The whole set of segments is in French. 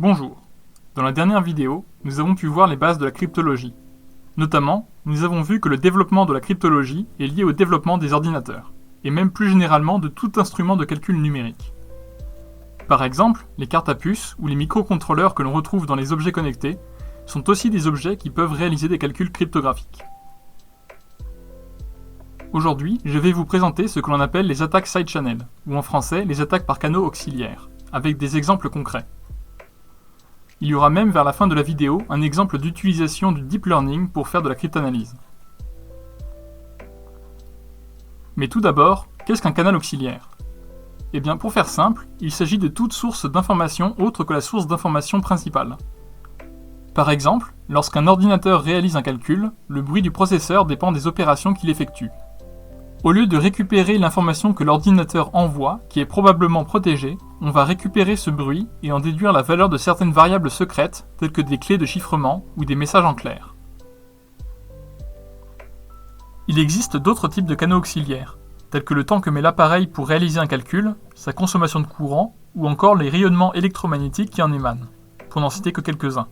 Bonjour. Dans la dernière vidéo, nous avons pu voir les bases de la cryptologie. Notamment, nous avons vu que le développement de la cryptologie est lié au développement des ordinateurs, et même plus généralement de tout instrument de calcul numérique. Par exemple, les cartes à puce ou les microcontrôleurs que l'on retrouve dans les objets connectés sont aussi des objets qui peuvent réaliser des calculs cryptographiques. Aujourd'hui, je vais vous présenter ce que l'on appelle les attaques side-channel, ou en français les attaques par canaux auxiliaires, avec des exemples concrets. Il y aura même vers la fin de la vidéo un exemple d'utilisation du deep learning pour faire de la cryptanalyse. Mais tout d'abord, qu'est-ce qu'un canal auxiliaire ? Eh bien, pour faire simple, il s'agit de toute source d'information autre que la source d'information principale. Par exemple, lorsqu'un ordinateur réalise un calcul, le bruit du processeur dépend des opérations qu'il effectue. Au lieu de récupérer l'information que l'ordinateur envoie, qui est probablement protégée, on va récupérer ce bruit et en déduire la valeur de certaines variables secrètes, telles que des clés de chiffrement ou des messages en clair. Il existe d'autres types de canaux auxiliaires, tels que le temps que met l'appareil pour réaliser un calcul, sa consommation de courant, ou encore les rayonnements électromagnétiques qui en émanent, pour n'en citer que quelques-uns.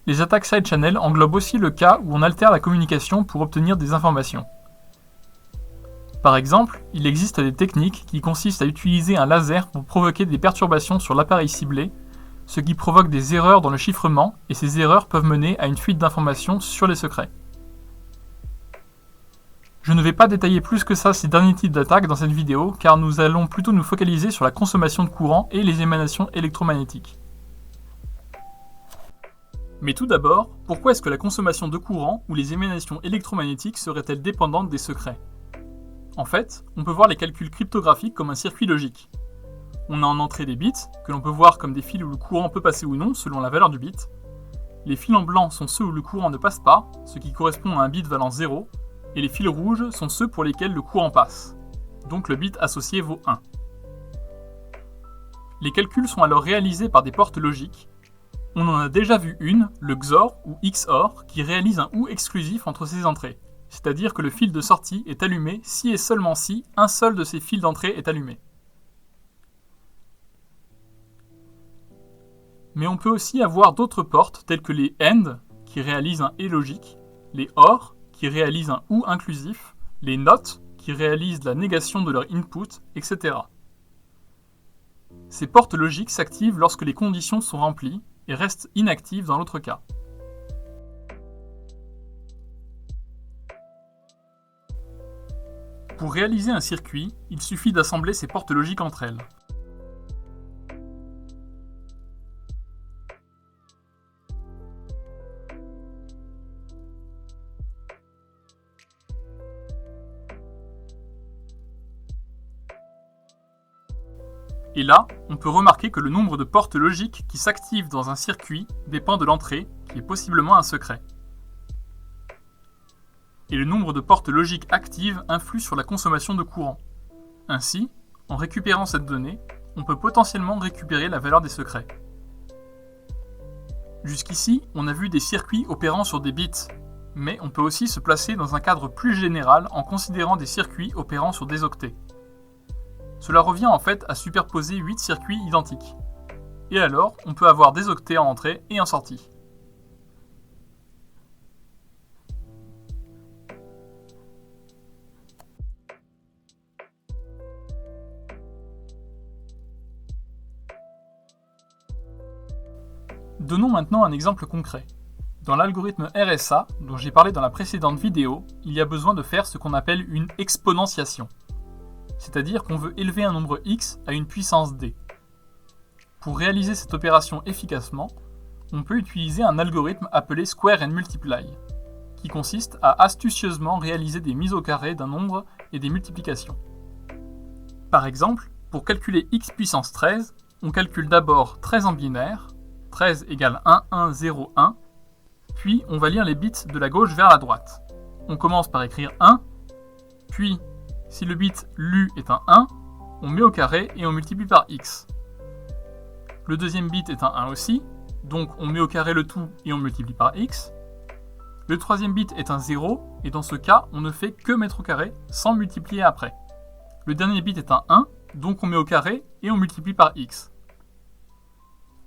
Les attaques side-channel englobent aussi le cas où on altère la communication pour obtenir des informations. Par exemple, il existe des techniques qui consistent à utiliser un laser pour provoquer des perturbations sur l'appareil ciblé, ce qui provoque des erreurs dans le chiffrement, et ces erreurs peuvent mener à une fuite d'informations sur les secrets. Je ne vais pas détailler plus que ça ces derniers types d'attaques dans cette vidéo, car nous allons plutôt nous focaliser sur la consommation de courant et les émanations électromagnétiques. Mais tout d'abord, pourquoi est-ce que la consommation de courant ou les émanations électromagnétiques seraient-elles dépendantes des secrets ? En fait, on peut voir les calculs cryptographiques comme un circuit logique. On a en entrée des bits, que l'on peut voir comme des fils où le courant peut passer ou non selon la valeur du bit. Les fils en blanc sont ceux où le courant ne passe pas, ce qui correspond à un bit valant 0, et les fils rouges sont ceux pour lesquels le courant passe. Donc le bit associé vaut 1. Les calculs sont alors réalisés par des portes logiques. On en a déjà vu une, le XOR ou XOR, qui réalise un OU exclusif entre ses entrées. C'est-à-dire que le fil de sortie est allumé si et seulement si un seul de ces fils d'entrée est allumé. Mais on peut aussi avoir d'autres portes telles que les AND, qui réalisent un et logique, les OR, qui réalisent un OU inclusif, les NOT, qui réalisent la négation de leur input, etc. Ces portes logiques s'activent lorsque les conditions sont remplies et restent inactives dans l'autre cas. Pour réaliser un circuit, il suffit d'assembler ces portes logiques entre elles. Et là, on peut remarquer que le nombre de portes logiques qui s'activent dans un circuit dépend de l'entrée, qui est possiblement un secret. Et le nombre de portes logiques actives influe sur la consommation de courant. Ainsi, en récupérant cette donnée, on peut potentiellement récupérer la valeur des secrets. Jusqu'ici, on a vu des circuits opérant sur des bits, mais on peut aussi se placer dans un cadre plus général en considérant des circuits opérant sur des octets. Cela revient en fait à superposer 8 circuits identiques. Et alors, on peut avoir des octets en entrée et en sortie. Donnons maintenant un exemple concret. Dans l'algorithme RSA, dont j'ai parlé dans la précédente vidéo, il y a besoin de faire ce qu'on appelle une exponentiation. C'est-à-dire qu'on veut élever un nombre x à une puissance d. Pour réaliser cette opération efficacement, on peut utiliser un algorithme appelé Square and Multiply, qui consiste à astucieusement réaliser des mises au carré d'un nombre et des multiplications. Par exemple, pour calculer x puissance 13, on calcule d'abord 13 en binaire, 13 égale 1, 1, 0, 1, puis on va lire les bits de la gauche vers la droite. On commence par écrire 1, puis si le bit lu est un 1, on met au carré et on multiplie par x. Le deuxième bit est un 1 aussi, donc on met au carré le tout et on multiplie par x. Le troisième bit est un 0, et dans ce cas, on ne fait que mettre au carré sans multiplier après. Le dernier bit est un 1, donc on met au carré et on multiplie par x.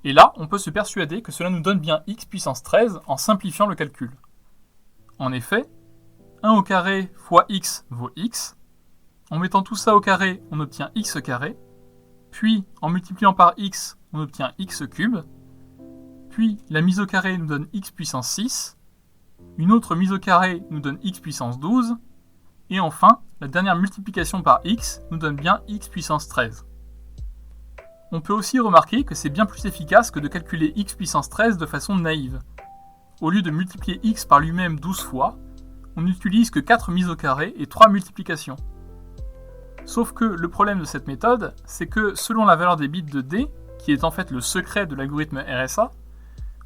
Et là, on peut se persuader que cela nous donne bien x puissance 13 en simplifiant le calcul. En effet, 1 au carré fois x vaut x. En mettant tout ça au carré, on obtient x carré. Puis, en multipliant par x, on obtient x cube. Puis, la mise au carré nous donne x puissance 6. Une autre mise au carré nous donne x puissance 12. Et enfin, la dernière multiplication par x nous donne bien x puissance 13. On peut aussi remarquer que c'est bien plus efficace que de calculer x puissance 13 de façon naïve. Au lieu de multiplier x par lui-même 12 fois, on n'utilise que 4 mises au carré et 3 multiplications. Sauf que le problème de cette méthode, c'est que selon la valeur des bits de D, qui est en fait le secret de l'algorithme RSA,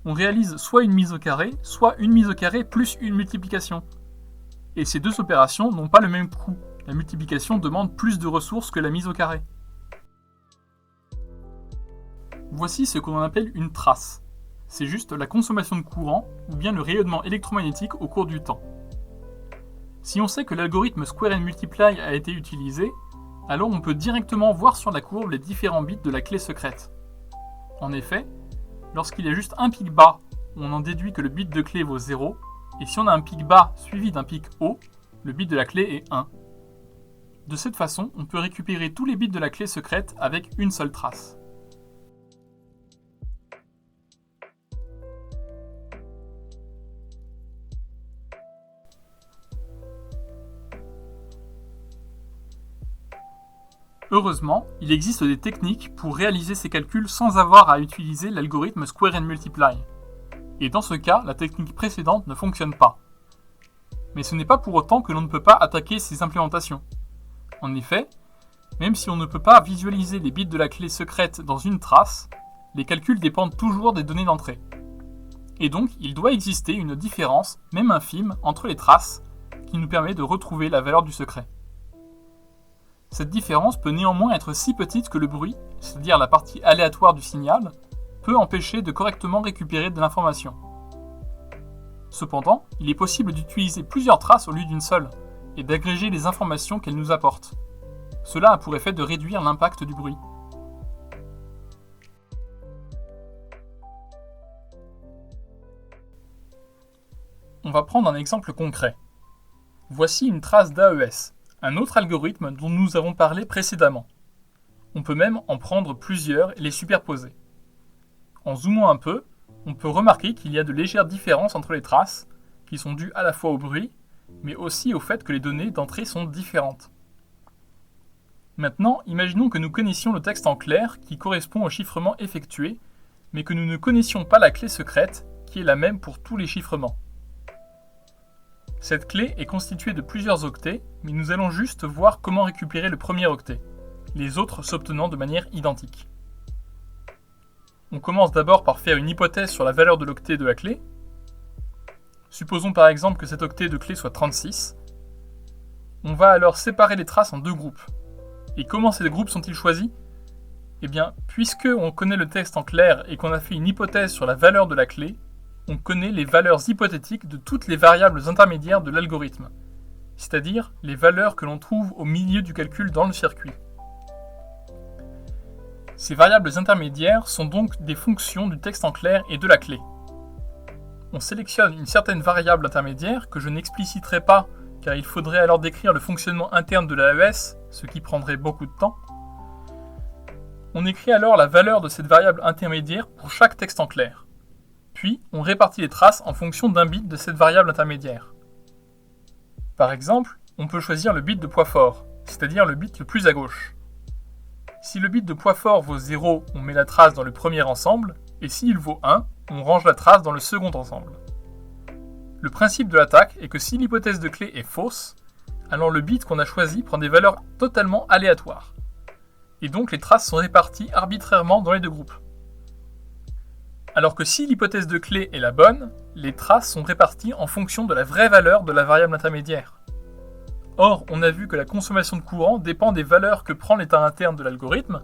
on réalise soit une mise au carré, soit une mise au carré plus une multiplication. Et ces deux opérations n'ont pas le même coût. La multiplication demande plus de ressources que la mise au carré. Voici ce qu'on appelle une trace. C'est juste la consommation de courant ou bien le rayonnement électromagnétique au cours du temps. Si on sait que l'algorithme Square and Multiply a été utilisé, alors on peut directement voir sur la courbe les différents bits de la clé secrète. En effet, lorsqu'il y a juste un pic bas, on en déduit que le bit de clé vaut 0, et si on a un pic bas suivi d'un pic haut, le bit de la clé est 1. De cette façon, on peut récupérer tous les bits de la clé secrète avec une seule trace. Heureusement, il existe des techniques pour réaliser ces calculs sans avoir à utiliser l'algorithme Square and Multiply. Et dans ce cas, la technique précédente ne fonctionne pas. Mais ce n'est pas pour autant que l'on ne peut pas attaquer ces implémentations. En effet, même si on ne peut pas visualiser les bits de la clé secrète dans une trace, les calculs dépendent toujours des données d'entrée. Et donc, il doit exister une différence, même infime, entre les traces, qui nous permet de retrouver la valeur du secret. Cette différence peut néanmoins être si petite que le bruit, c'est-à-dire la partie aléatoire du signal, peut empêcher de correctement récupérer de l'information. Cependant, il est possible d'utiliser plusieurs traces au lieu d'une seule, et d'agréger les informations qu'elles nous apportent. Cela a pour effet de réduire l'impact du bruit. On va prendre un exemple concret. Voici une trace d'AES, un autre algorithme dont nous avons parlé précédemment. On peut même en prendre plusieurs et les superposer. En zoomant un peu, on peut remarquer qu'il y a de légères différences entre les traces, qui sont dues à la fois au bruit, mais aussi au fait que les données d'entrée sont différentes. Maintenant, imaginons que nous connaissions le texte en clair qui correspond au chiffrement effectué, mais que nous ne connaissions pas la clé secrète, qui est la même pour tous les chiffrements. Cette clé est constituée de plusieurs octets, mais nous allons juste voir comment récupérer le premier octet, les autres s'obtenant de manière identique. On commence d'abord par faire une hypothèse sur la valeur de l'octet de la clé. Supposons par exemple que cet octet de clé soit 36. On va alors séparer les traces en deux groupes. Et comment ces groupes sont-ils choisis ? Eh bien, puisque on connaît le texte en clair et qu'on a fait une hypothèse sur la valeur de la clé, on connaît les valeurs hypothétiques de toutes les variables intermédiaires de l'algorithme, c'est-à-dire les valeurs que l'on trouve au milieu du calcul dans le circuit. Ces variables intermédiaires sont donc des fonctions du texte en clair et de la clé. On sélectionne une certaine variable intermédiaire que je n'expliciterai pas car il faudrait alors décrire le fonctionnement interne de l'AES, ce qui prendrait beaucoup de temps. On écrit alors la valeur de cette variable intermédiaire pour chaque texte en clair. Puis, on répartit les traces en fonction d'un bit de cette variable intermédiaire. Par exemple, on peut choisir le bit de poids fort, c'est-à-dire le bit le plus à gauche. Si le bit de poids fort vaut 0, on met la trace dans le premier ensemble, et s'il vaut 1, on range la trace dans le second ensemble. Le principe de l'attaque est que si l'hypothèse de clé est fausse, alors le bit qu'on a choisi prend des valeurs totalement aléatoires. Et donc les traces sont réparties arbitrairement dans les deux groupes. Alors que si l'hypothèse de clé est la bonne, les traces sont réparties en fonction de la vraie valeur de la variable intermédiaire. Or, on a vu que la consommation de courant dépend des valeurs que prend l'état interne de l'algorithme,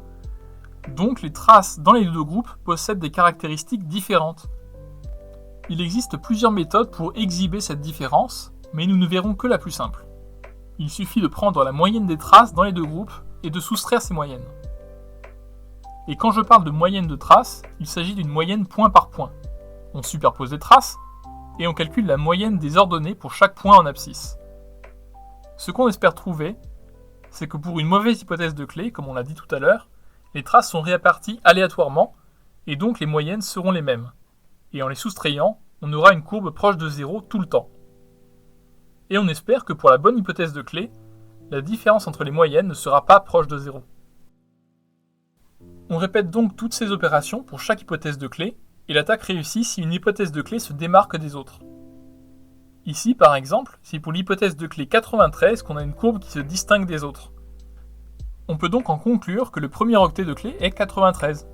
donc les traces dans les deux groupes possèdent des caractéristiques différentes. Il existe plusieurs méthodes pour exhiber cette différence, mais nous ne verrons que la plus simple. Il suffit de prendre la moyenne des traces dans les deux groupes et de soustraire ces moyennes. Et quand je parle de moyenne de traces, il s'agit d'une moyenne point par point. On superpose des traces, et on calcule la moyenne des ordonnées pour chaque point en abscisse. Ce qu'on espère trouver, c'est que pour une mauvaise hypothèse de clé, comme on l'a dit tout à l'heure, les traces sont réparties aléatoirement, et donc les moyennes seront les mêmes. Et en les soustrayant, on aura une courbe proche de 0 tout le temps. Et on espère que pour la bonne hypothèse de clé, la différence entre les moyennes ne sera pas proche de 0. On répète donc toutes ces opérations pour chaque hypothèse de clé, et l'attaque réussit si une hypothèse de clé se démarque des autres. Ici, par exemple, c'est pour l'hypothèse de clé 93 qu'on a une courbe qui se distingue des autres. On peut donc en conclure que le premier octet de clé est 93.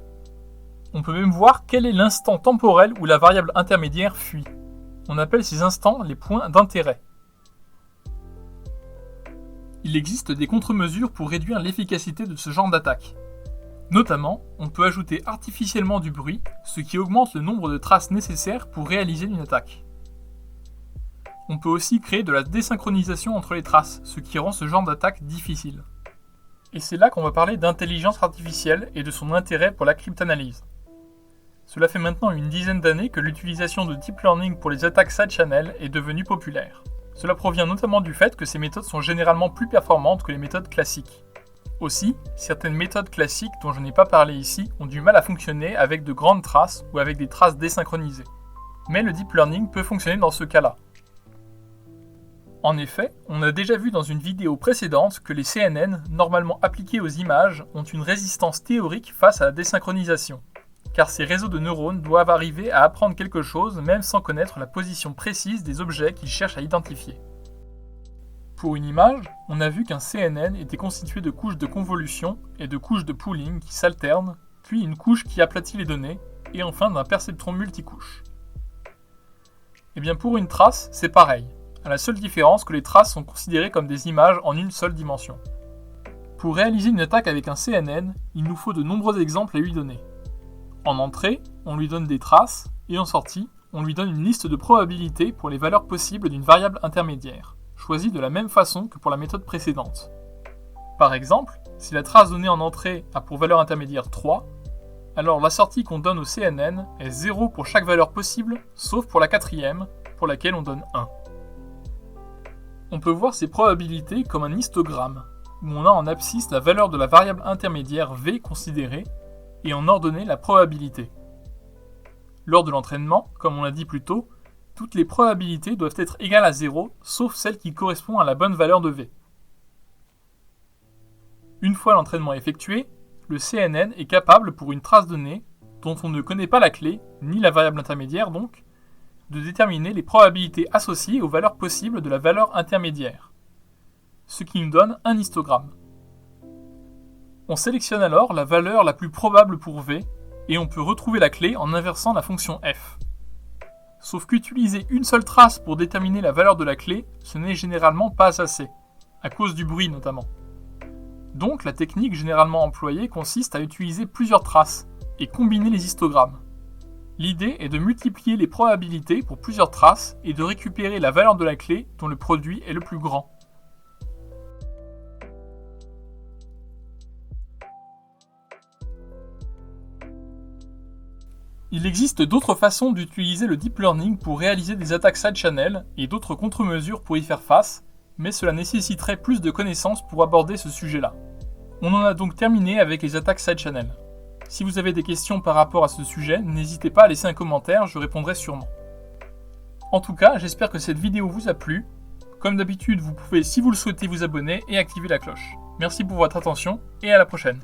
On peut même voir quel est l'instant temporel où la variable intermédiaire fuit. On appelle ces instants les points d'intérêt. Il existe des contre-mesures pour réduire l'efficacité de ce genre d'attaque. Notamment, on peut ajouter artificiellement du bruit, ce qui augmente le nombre de traces nécessaires pour réaliser une attaque. On peut aussi créer de la désynchronisation entre les traces, ce qui rend ce genre d'attaque difficile. Et c'est là qu'on va parler d'intelligence artificielle et de son intérêt pour la cryptanalyse. Cela fait maintenant une dizaine d'années que l'utilisation de deep learning pour les attaques side-channel est devenue populaire. Cela provient notamment du fait que ces méthodes sont généralement plus performantes que les méthodes classiques. Aussi, certaines méthodes classiques dont je n'ai pas parlé ici ont du mal à fonctionner avec de grandes traces ou avec des traces désynchronisées. Mais le deep learning peut fonctionner dans ce cas-là. En effet, on a déjà vu dans une vidéo précédente que les CNN, normalement appliqués aux images, ont une résistance théorique face à la désynchronisation, car ces réseaux de neurones doivent arriver à apprendre quelque chose même sans connaître la position précise des objets qu'ils cherchent à identifier. Pour une image, on a vu qu'un CNN était constitué de couches de convolution et de couches de pooling qui s'alternent, puis une couche qui aplatit les données, et enfin d'un perceptron multicouche. Et bien pour une trace, c'est pareil, à la seule différence que les traces sont considérées comme des images en une seule dimension. Pour réaliser une attaque avec un CNN, il nous faut de nombreux exemples à lui donner. En entrée, on lui donne des traces, et en sortie, on lui donne une liste de probabilités pour les valeurs possibles d'une variable intermédiaire, choisie de la même façon que pour la méthode précédente. Par exemple, si la trace donnée en entrée a pour valeur intermédiaire 3, alors la sortie qu'on donne au CNN est 0 pour chaque valeur possible, sauf pour la quatrième, pour laquelle on donne 1. On peut voir ces probabilités comme un histogramme, où on a en abscisse la valeur de la variable intermédiaire V considérée, et en ordonnée la probabilité. Lors de l'entraînement, comme on l'a dit plus tôt, toutes les probabilités doivent être égales à 0, sauf celle qui correspond à la bonne valeur de V. Une fois l'entraînement effectué, le CNN est capable pour une trace donnée, dont on ne connaît pas la clé, ni la variable intermédiaire donc, de déterminer les probabilités associées aux valeurs possibles de la valeur intermédiaire, ce qui nous donne un histogramme. On sélectionne alors la valeur la plus probable pour V, et on peut retrouver la clé en inversant la fonction f. Sauf qu'utiliser une seule trace pour déterminer la valeur de la clé, ce n'est généralement pas assez, à cause du bruit notamment. Donc la technique généralement employée consiste à utiliser plusieurs traces, et combiner les histogrammes. L'idée est de multiplier les probabilités pour plusieurs traces et de récupérer la valeur de la clé dont le produit est le plus grand. Il existe d'autres façons d'utiliser le deep learning pour réaliser des attaques side-channel et d'autres contre-mesures pour y faire face, mais cela nécessiterait plus de connaissances pour aborder ce sujet-là. On en a donc terminé avec les attaques side-channel. Si vous avez des questions par rapport à ce sujet, n'hésitez pas à laisser un commentaire, je répondrai sûrement. En tout cas, j'espère que cette vidéo vous a plu. Comme d'habitude, vous pouvez, si vous le souhaitez, vous abonner et activer la cloche. Merci pour votre attention et à la prochaine.